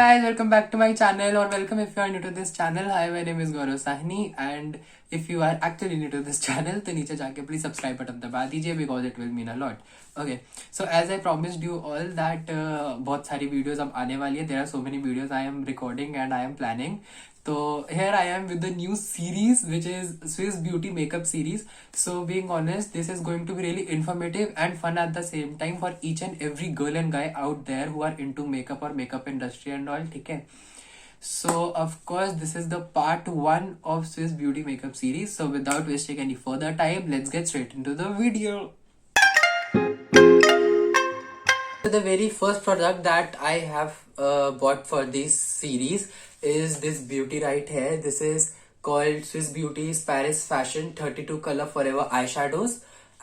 guys, welcome back to my channel or welcome if you are new to this channel. Hi, my name is Gaurav Sahni and if you are actually new to this channel तो नीचे जाके please subscribe button दबा दीजिए because it will mean a lot. Okay, so as I promised you all that बहुत सारी videos अब आने वाली है. There are so many videos I am recording and I am planning. So here I am with the new series which is Swiss Beauty Makeup series. So being honest, this is going to be really informative and fun at the same time for each and every girl and guy out there who are into makeup or makeup industry and all. ठीक है. So of course this is the part 1 of Swiss Beauty Makeup series. So without wasting any further time, let's get straight into the video. So the very first product that I have bought for this series is this beauty right here. This is called Swiss Beauty's Paris Fashion 32 color forever eyeshadows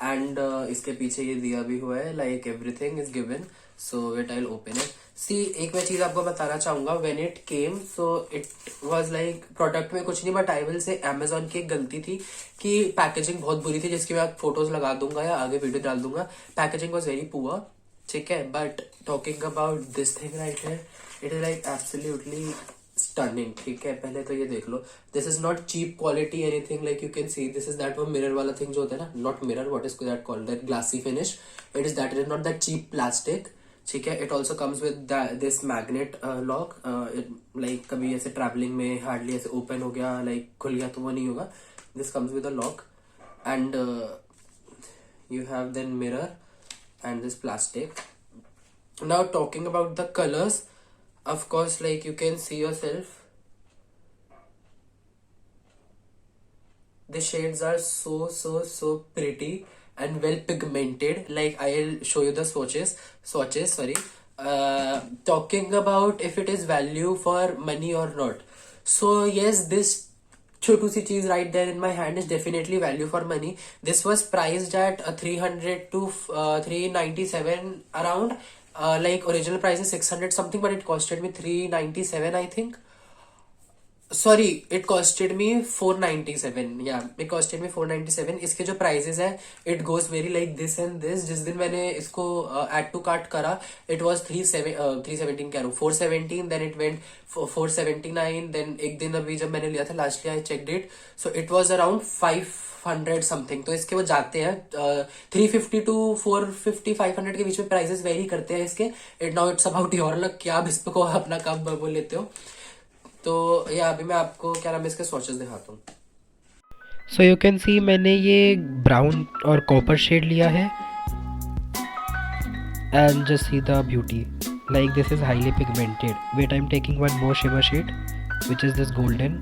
and इसके पीछे ये दिया भी हुआ है like everything is given. So wait, I'll open it. See, एक मैं चीज आपको बताना चाहूंगा. When it came, so it was like product में कुछ नहीं but I will say Amazon की एक गलती थी कि पैकेजिंग बहुत बुरी थी जिसकी मैं फोटोज लगा दूंगा या आगे वीडियो डाल दूंगा. Packaging was very poor. ठीक है, but talking about this thing right है, it is like absolutely stunning. ठीक है, पहले तो ये देख लो. This is not cheap quality anything like you can see. This is that वो मिरर वाला थिंग जो होता है ना, not mirror, what is that called, that glassy finish. It is that, it is not that cheap plastic. ठीक है, it also comes with this magnet lock. Like कभी ऐसे ट्रैवलिंग में हार्डली ऐसे ओपन हो गया, लाइक खुल गया तो वो नहीं होगा. This comes with a lock and you have then mirror and this plastic. Now talking about the colors, of course like you can see yourself, the shades are so pretty and well pigmented. Like I'll show you the swatches, sorry. Talking about if it is value for money or not, so yes, this छोटू सी चीज right there in my hand is definitely value for money. This was priced at 300 to 397 around. Like original price is 600 something but it costed me 397 I think. Sorry, it costed मी 497. या it costed मी 497. इसके जो prices है it goes very like this and this. जिस दिन मैंने इसको add to cart करा it was 317 कह रहा हूँ 417, देन इट वेंट 479. देन एक दिन अभी जब मैंने लिया था lastly I check it, so it was around 500 something. तो इसके वो जाते हैं 350 to 450 500 के बीच में प्राइसेस वेरी करते हैं इसके. It now it's about your luck कि आप इसको अपना कब बोल लेते हो. तो या अभी मैं आपको क्या नाम है इसके स्वॉचेस दिखाता हूँ. सो यू कैन सी मैंने ये ब्राउन और कॉपर शेड लिया है and just see the beauty. Like this is highly pigmented. Wait, I am taking one more shimmer shade which is this golden.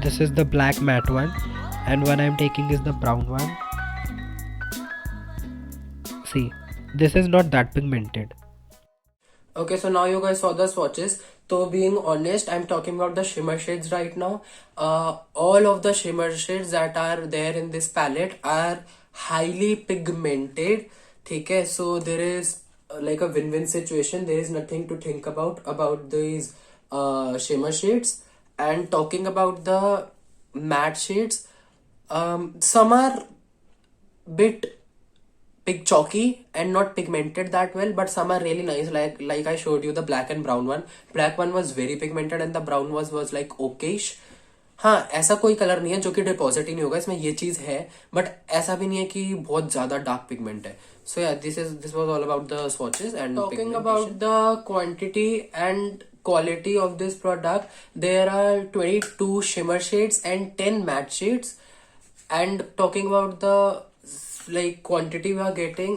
This is the black matte one and one I am taking is the brown one. See, this is not that pigmented. Okay, so now you guys saw the swatches. So being honest, I'm talking about the shimmer shades right now. All of the shimmer shades that are there in this palette are highly pigmented. ठीक है, so there is like a win-win situation. There is nothing to think about these shimmer shades. And talking about the matte shades, some are bit chalky and not pigmented that well, but some are really nice. Like I showed you the black and brown one. Black one was very pigmented and the brown was like okayish. हाँ, ऐसा कोई colour नहीं है जो कि deposit ही नहीं होगा इसमें, ये चीज है, बट ऐसा भी नहीं है कि बहुत ज्यादा डार्क पिगमेंट है. सो या this was all about the swatches. And talking about the quantity and quality of this product, there are 22 shimmer shades and 10 matte shades. And talking about the like quantity we are getting,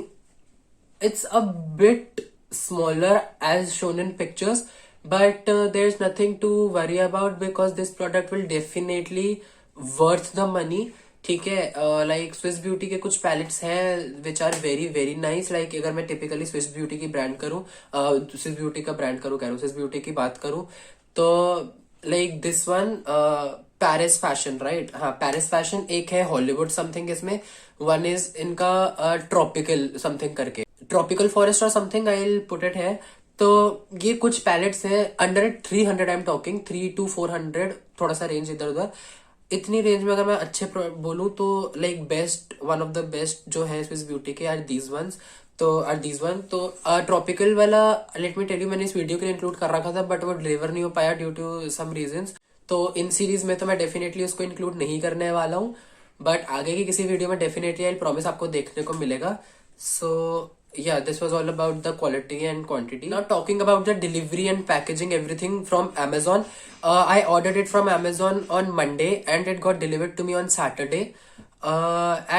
it's a bit smaller as shown in pictures, but there's nothing to worry about because this product will definitely worth the money. ठीक है, like Swiss beauty के कुछ palettes हैं which are very very nice. Like अगर मैं typically Swiss Beauty की brand करूँ, Swiss Beauty का ब्रांड करूँ, कह रहा हूँ स्विस ब्यूटी की बात करूँ, तो like this one Paris fashion, right. हाँ, पैरिस फैशन एक है, हॉलीवुड समथिंग इसमें, वन इज इनका ट्रॉपिकल समथिंग करके, ट्रॉपिकल फॉरेस्ट और something, I will put it है. तो ये कुछ पैलेट्स हैं under 300. I am talking 3 to 400, थोड़ा सा रेंज इधर उधर. इतनी रेंज में अगर मैं अच्छे बोलूं तो like best, one of the best जो है स्विस ब्यूटी के आर दीज वंस। तो ट्रॉपिकल वाला लेट मी टेल यू, मैंने इस वीडियो के लिए इंक्लूड कर रखा था बट वो डिलीवर नहीं हो पाया ड्यू टू सम रीजंस। तो इन सीरीज में तो मैं डेफिनेटली उसको इंक्लूड नहीं करने वाला हूँ, बट आगे की किसी वीडियो में डेफिनेटली आई प्रॉमिस आपको देखने को मिलेगा। सो yeah, this was all about the quality and quantity. Now talking about the delivery and packaging, everything from Amazon. I ordered it from Amazon on Monday and it got delivered to me on Saturday.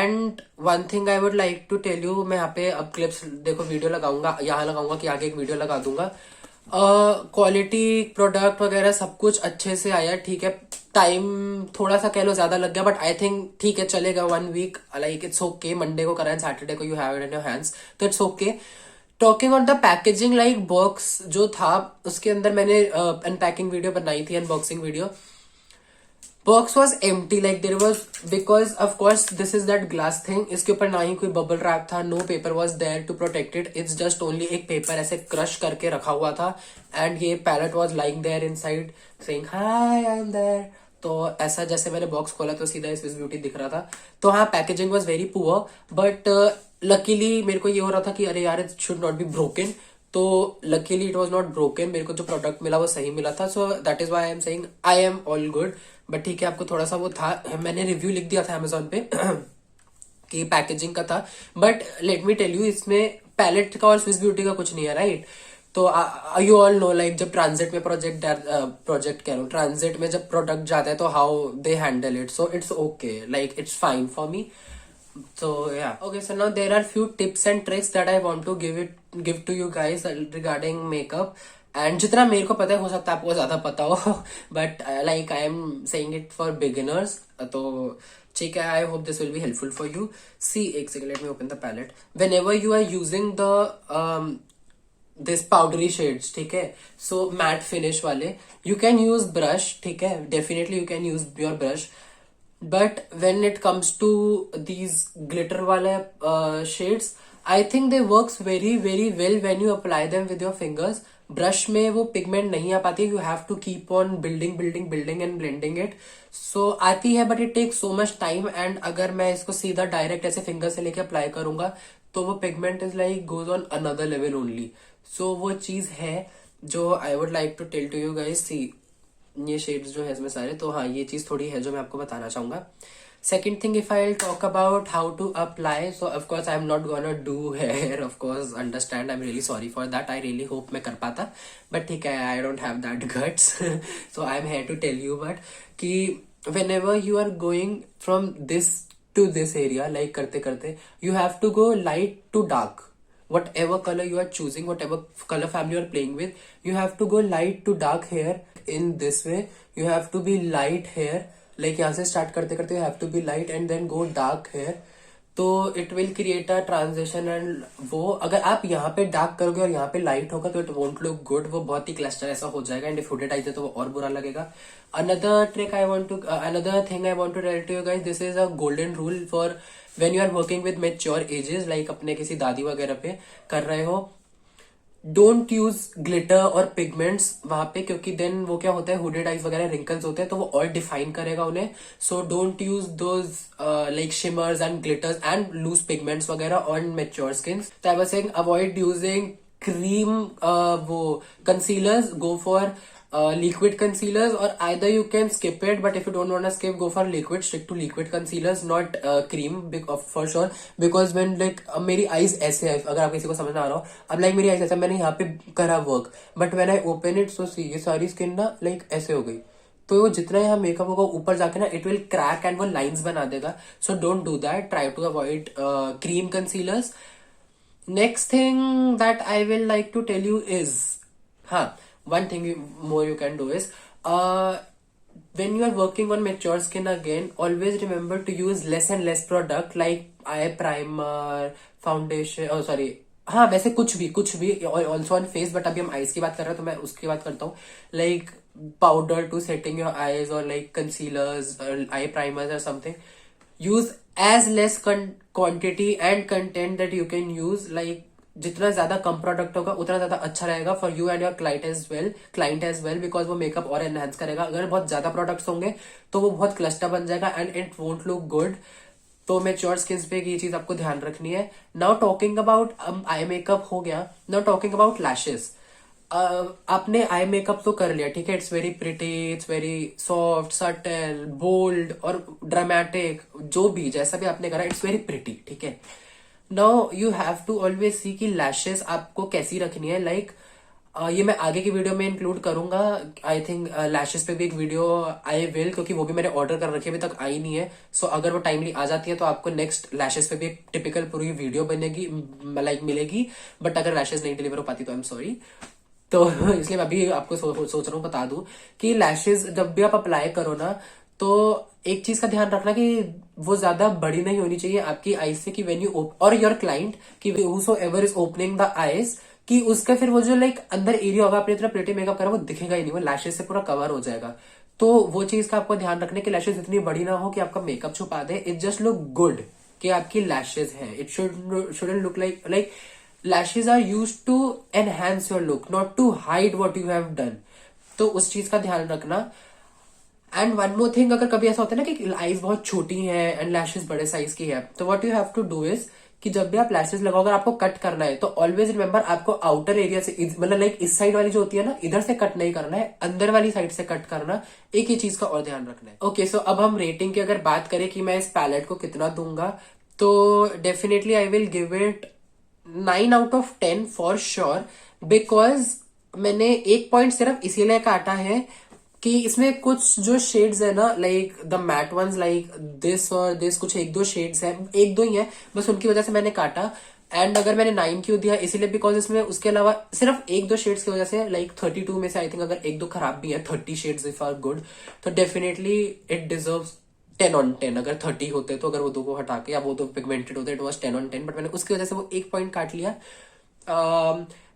And one thing I would like to tell you, मैं यहाँ पे अब clips देखो video लगाऊंगा, यहाँ लगाऊंगा कि आगे एक वीडियो लगा दूंगा। क्वालिटी प्रोडक्ट वगैरह सब कुछ अच्छे से आया, ठीक है। टाइम थोड़ा सा कह लो ज्यादा लग गया बट आई थिंक ठीक है, चलेगा। 1 week like it's okay. Monday को करा है, सैटरडे को you have it in your hands, तो it's okay. Talking on the packaging, like box जो था उसके अंदर मैंने अनपैकिंग वीडियो बनाई थी, unboxing video. Box was empty, like there was, because of course this is that glass thing, इसके ऊपर ना ही कोई बबल रैप था, no paper was there to protect it, it's just only एक पेपर ऐसे क्रश करके रखा हुआ था। एंड ये palette was like there inside saying hi I am there. तो ऐसा जैसे मैंने बॉक्स खोला तो सीधा स्विस ब्यूटी दिख रहा था। तो हाँ, packaging was very poor but luckily मेरे को ये हो रहा था कि अरे यार it should not be broken, तो luckily it was not broken. मेरे को जो प्रोडक्ट मिला वो सही मिला था, so that is why I am saying I am all good. But ठीक है, आपको थोड़ा सा वो था, मैंने रिव्यू लिख दिया था अमेजोन पे कि पैकेजिंग का था, but let me tell you इसमें पैलेट का और स्विस ब्यूटी का कुछ नहीं है, राइट। तो यू ऑल नो लाइक जब ट्रांजिट में प्रोजेक्ट कह रहा हूँ, ट्रांजिट में जब प्रोडक्ट जाता है तो how they handle it, so it's okay, like it's fine for me. So yeah, okay. So now there are few tips and tricks that I want to give to you guys regarding makeup. And जितना मेरे को पता है, हो सकता है आपको ज्यादा पता हो, but like I am saying it for beginners. तो ठीक है, I hope this will be helpful for you. See, एक second, let me open the palette. Whenever you are using the this powdery shades, ठीक है, so matte finish वाले, you can use brush, ठीक है, definitely you can use your brush. But when it comes to these glitter wala shades, I think they works very very well when you apply them with your fingers. Brush में वो pigment नहीं आ पाती, you have to keep on building and blending it. So आती है but it takes so much time, and अगर मैं इसको सीधा डायरेक्ट ऐसे फिंगर से लेके अप्लाई करूंगा तो वो pigment is like goes on another level only. So वो चीज है जो I would like to tell to you guys. See, ये शेड्स जो है इसमें सारे, तो हाँ ये चीज थोड़ी है जो मैं आपको बताना चाहूंगा। Second thing, if I talk about how to apply, so of course I am not gonna do here, of course understand, I am really sorry for that, I really hope मैं कर पाता, बट ठीक है, I don't have that guts, so I am here to tell you but कि whenever you are going from this to this area, like करते करते you have to go light to dark, whatever color you are choosing, whatever color family you are playing with, you have to go light to dark here in this way. You have to be light here, like यहाँ से start करते करते you have to be light and then go dark here. तो it will create a transition, and वो अगर आप यहाँ पे डार्क करोगे और यहाँ पे लाइट होगा तो it won't look good, वो बहुत ही क्लस्टर ऐसा हो जाएगा, एंड if hooded eyes है तो वो और बुरा लगेगा। Another thing I want to tell to you guys, this is a golden rule for when you are working with mature ages, like अपने किसी दादी वगैरह पे कर रहे हो, डोंट यूज ग्लिटर और पिगमेंट्स वहां पे, क्योंकि देन वो क्या होता है, हुडेड आइज वगैरह रिंकल्स होते हैं तो वो और डिफाइन करेगा उन्हें। So don't use those like shimmers and glitters and loose pigments वगैरह ऑन मेच्योर स्किन। तो I was saying avoid using cream वो concealers, go for liquid concealers, or either you can skip it, but if you don't want to skip, go for liquid, stick to liquid concealers, not cream, for sure, because when like मेरी eyes ऐसे है, अगर आप किसी को समझ ना आ रहा हो, अब like मेरी eyes ऐसे, मैंने यहाँ पे करा work, but when I open it, so see, ये सारी स्किन ना like ऐसे हो गई, तो वो जितना यहाँ मेकअप होगा ऊपर जाके ना इट विल क्रैक एंड वो लाइंस बना देगा, so don't do that, try to avoid cream concealers. Next thing that I will like to tell you is, हाँ, one thing more you can do is when you are working on mature skin, again always remember to use less and less product like eye primer, foundation, oh sorry, हाँ वैसे कुछ भी also on face, but अभी हम eyes की बात कर रहे हैं तो मैं उसकी बात करता हूँ, like powder to setting your eyes, or like concealers or eye primers or something. Use as less quantity and content that you can use, like जितना ज्यादा कम प्रोडक्ट होगा उतना ज्यादा अच्छा रहेगा for you and your client as well because वो makeup और enhance करेगा। अगर बहुत ज्यादा प्रोडक्ट्स होंगे तो वो बहुत क्लस्टर बन जाएगा and it won't look good. तो मैच्योर स्किन्स पे ये चीज आपको ध्यान रखनी है। Now talking about eye makeup हो गया, नाउ टॉकिंग अबाउट लैशेस। आपने आई मेकअप तो कर लिया, ठीक है, it's very pretty, it's very soft, subtle, bold और ड्रामेटिक, जो भी जैसा भी आपने करा इट्स वेरी प्रिटी, ठीक है। Now you have to always see कि लैशेस आपको कैसी रखनी है। लाइक ये मैं आगे की वीडियो में इंक्लूड करूंगा। आई थिंक लैशेस पे भी एक वीडियो आई विल, क्योंकि वो भी मैंने ऑर्डर कर रखी है, अभी तक आई नहीं है। सो अगर वो टाइमली आ जाती है तो आपको नेक्स्ट लैशेस पे भी एक टिपिकल पूरी वीडियो बनेगी, लाइक मिलेगी। बट अगर लैशेस नहीं डिलीवर हो पाती तो आई एम सॉरी। तो इसलिए मैं अभी आपको सोच रहा हूँ बता दूं कि लैशेस जब भी आप अप्लाई करो ना, तो एक चीज का ध्यान रखना कि वो ज्यादा बड़ी नहीं होनी चाहिए आपकी आईज से, कि व्हेन यू और योर क्लाइंट कि whosoever is opening the eyes, कि उसका फिर वो जो लाइक अंदर एरिया होगा आपने इतना प्रिटी मेकअप करा वो दिखेगा ही नहीं, वो लैशेस से पूरा कवर हो जाएगा। तो वो चीज का आपको ध्यान रखना कि लैशेस इतनी बड़ी ना हो कि आपका मेकअप छुपा दे। इट जस्ट लुक गुड कि आपकी लैशेस है। It shouldn't look like lashes are used to enhance your look, not to hide what you have done. तो उस चीज का ध्यान रखना। एंड वन मोर थिंग, अगर कभी ऐसा होता है ना कि आईज बहुत छोटी है एंड लैशेस बड़े साइज की है, तो what you have to do is कि जब भी आप लैशेस लगाओ, अगर आपको कट करना है तो ऑलवेज रिमेंबर आपको आउटर एरिया से, मतलब लाइक इस साइड वाली जो होती है ना, इधर से कट नहीं करना है, अंदर वाली साइड से कट करना। एक ही चीज का और ध्यान रखना है। ओके, सो अब हम रेटिंग की अगर बात करें कि मैं इस पैलेट को कितना दूंगा, तो definitely I will give it 9 out of 10 for sure. Because मैंने एक पॉइंट सिर्फ इसीलिए काटा है कि इसमें कुछ जो शेड्स है ना, like the matte ones, like this और दिस, कुछ एक दो शेड्स है, एक दो ही है बस, उनकी वजह से मैंने काटा। एंड अगर मैंने 9 क्यों दिया, इसीलिए बिकॉज इसमें उसके अलावा सिर्फ एक दो शेड्स की वजह से, लाइक 32 में से आई थिंक अगर एक दो खराब भी है, 30 शेड्स इफ आर गुड, तो डेफिनेटली इट डिजर्व्स 10 on 10। अगर 30 होते तो, अगर वो दो को हटा के, या वो दो पिगमेंटेड होते, इट वॉज 10 on 10, बट मैंने उसकी वजह से वो एक पॉइंट काट लिया।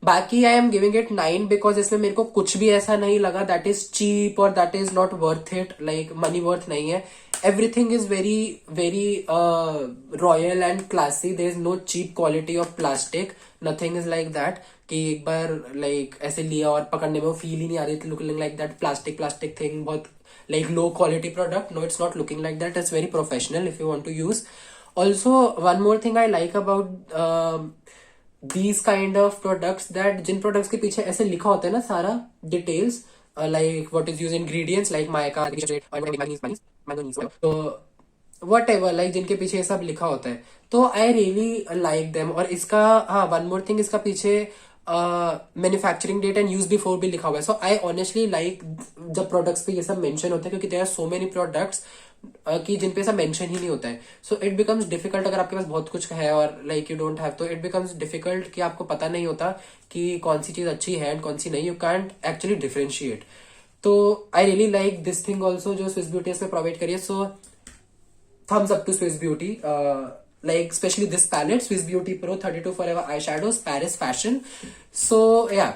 बाकी I am giving it 9 because इसमें मेरे को कुछ भी ऐसा नहीं लगा दैट इज चीप और that is not worth it, like money worth नहीं है। Everything is very very royal and classy. There is no cheap quality of plastic, nothing is like that कि एक बार लाइक ऐसे लिया और पकड़ने में वो फील ही नहीं आ रही थी, looking like that plastic thing, बहुत like low quality product. No, it's not looking like that. It's very professional if you want to use. Also, one more thing I like about these kind of products, that जिन products के पीछे ऐसे लिखा होता है ना सारा details, like what is used ingredients like mica, तो whatever, like जिनके पीछे सब लिखा होता है, तो I really like them। और इसका हाँ, one more thing, इसका पीछे manufacturing date and use before भी लिखा हुआ है। सो आई ऑनेस्टली लाइक जब प्रोडक्ट्स पे ये सब मेंशन होता है, क्योंकि there are so many products कि जिन पे सब मेंशन ही नहीं होता है। सो इट बिकम्स डिफिकल्ट, अगर आपके पास बहुत कुछ है और लाइक यू डोंट हैव, तो इट बिकम्स डिफिकल्ट कि आपको पता नहीं होता कि कौन सी चीज अच्छी है एंड कौन सी नहीं। You can't actually differentiate. तो I really like this thing also जो स्विस ब्यूटी इसमें प्रोवाइड करिए। So thumbs up to Swiss Beauty, like especially this palette, Swiss Beauty Pro 32 Forever Eyeshadows, Paris Fashion. So yeah,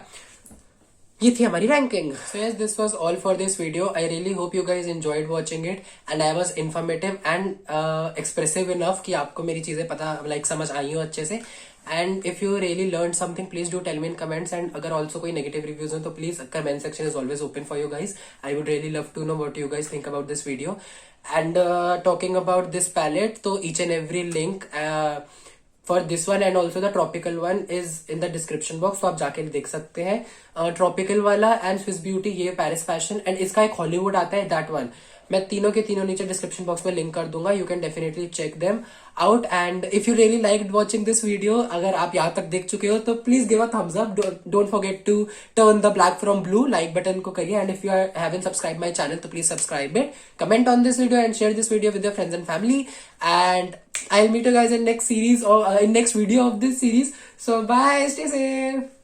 ये थी हमारी ranking. So yes, this was all for this video. I really hope you guys enjoyed watching it and I was informative and expressive enough कि आपको मेरी चीजें पता, like समझ आई हो अच्छे से। And if you really learned something, please do tell me in comments. And अगर also कोई negative reviews हैं तो please, comment section is always open for you guys. I would really love to know what you guys think about this video. And talking about this palette, तो each and every link for this one and also the tropical one is in the description box, तो आप जाके देख सकते हैं। tropical वाला and Swiss Beauty, ये Paris Fashion, and इसका एक Hollywood आता है, that one मैं तीनों के तीनों नीचे डिस्क्रिप्शन बॉक्स में लिंक कर दूंगा। You can definitely check them out. And if you really liked watching this video, अगर आप यहाँ तक देख चुके हो तो please give a thumbs up. Don't forget to turn the black from blue, like button को करिए। And if you haven't subscribe my channel तो please subscribe it, comment on this video and share this video with your friends and family. And I will meet you guys in next series और in next video of this series. So bye, stay safe.